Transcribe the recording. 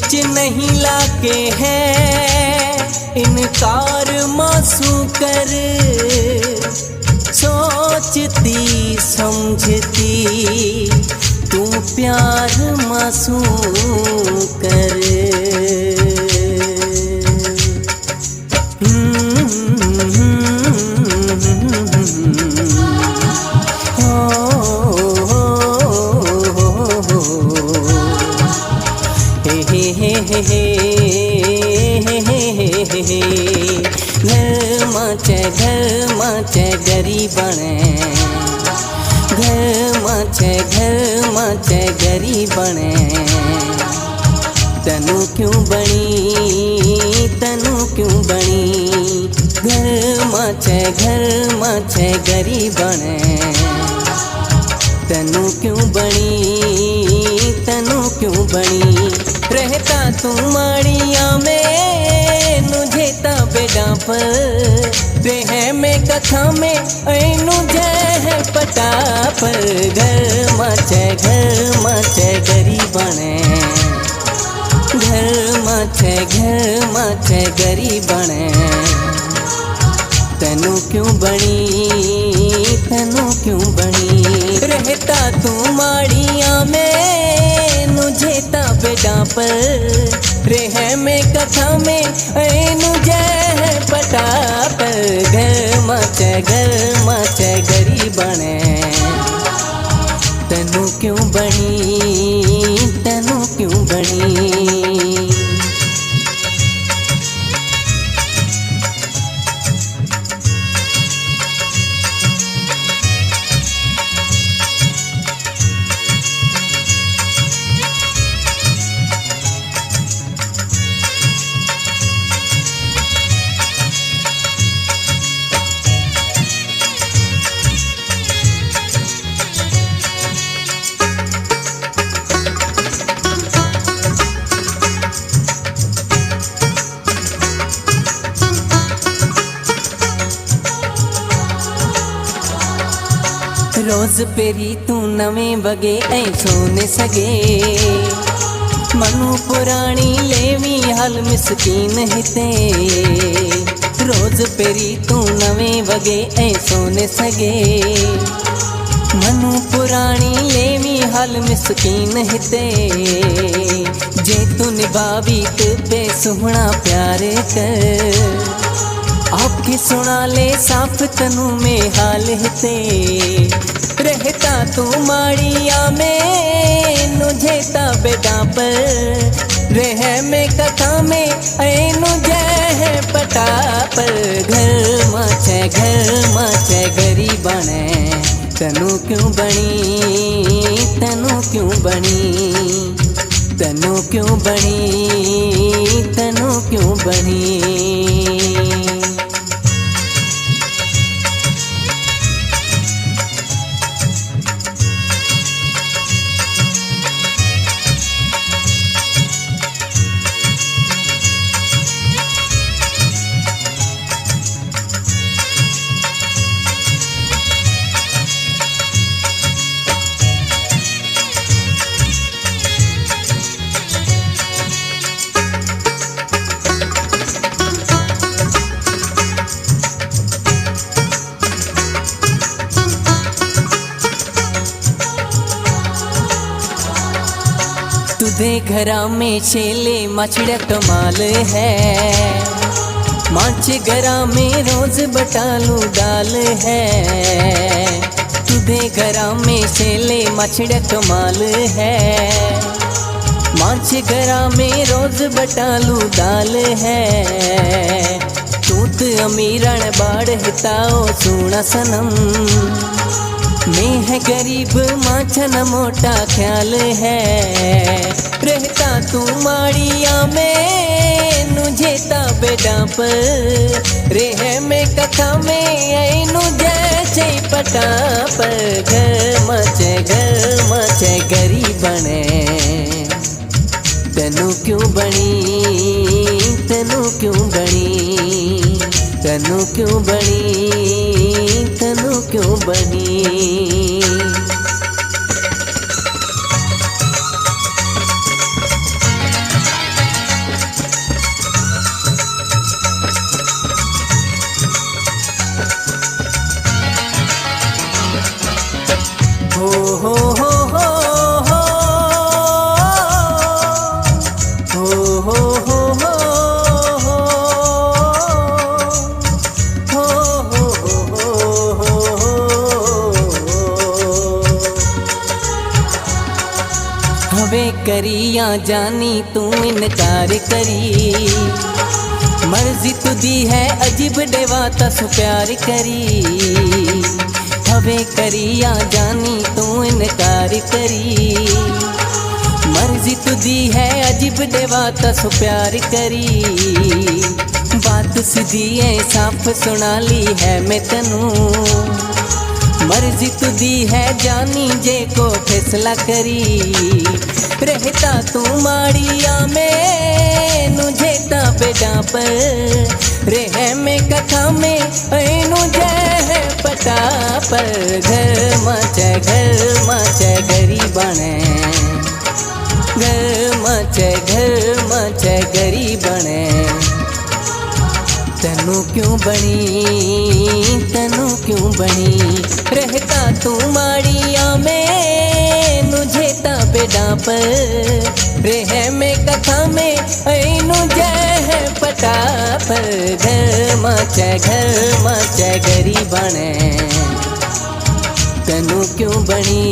बीच नहीं लाके है इनकार मासू कर, सोचती समझती तू प्यार मासू कर। घर माचे गरीबने, घर माचे गरीबने, तनु क्यों बनी घर माचे गरीबने, तनु क्यों बनी रहता तू माड़िया में नुझेता बेडा पर, रह में कथा में ऐनु जय पटा पर। घर माचे गरीबने, घर माचे गरीबने, तनु क्यों बनी रहता तू माड़िया में नुझेता बेडा पर, रह में कथा में ऐनु जय पटा पर। घर माचे गरीबने, तनु क्यों बनी। रोज पेरी तू नवे वगे ऐ सोने सगे, मनु पुराणी लेवी हाल मिसकीन हिते। रोज पेरी तू नवे वगे ऐ सोने सगे, मनु पुराणी लेवी हाल मिसकीन हिते। जे तू निभावी पे सुहना प्यार कर, आपके सुना ले साफ तनु में हाल हिते। रहता तू माड़िया में नुझेता बेडा पर, रह में कथा में ऐनु जय पटा पर। घर माचे गरीबने, तनु क्यों बनी। तुझे घरा में छेले मछड़ा कमाल है, माछ घरा में रोज बटालू दाल है। तुझे घरा में छेले मछड़ा कमाल है, माछ घरा में रोज बटालू दाल है। तूत अमीरण बाढ़ हिताओ सुना सनम, मैं है गरीब माछन मोटा ख्याल है। रहता तू माड़िया में नुझेता बेडा पर, रेह में कथा में ऐनु जैसे पटा पर। घर माचे गरीबने, तनु क्यों बनी तनु क्यों बनी तनु क्यों बनी तनु क्यों बनी। हवे करिया जानी तू इनकार करी, मर्जी तुदी है अजीब देवा तस प्यार करी। हवे करिया जानी तू इनकार करी, मर्जी तुदी है अजीब देवा तस प्यार करी। बात सीधी है साफ सुना ली है मैं तनू, मर्जी तुदी है जानी जे को फैसला करी। रहता तू माड़िया में नुझेता बेडा पर, रह में कथा में नुझे है पटा पर। घर माचे गरीबने, घर माचे गरीबने। तनु क्यों बनी रहता तू माड़िया में नुझेता बेडा पर, रह में कथा में नुझे है पटा पर। घर माचे गरीबने। तनु क्यों बनी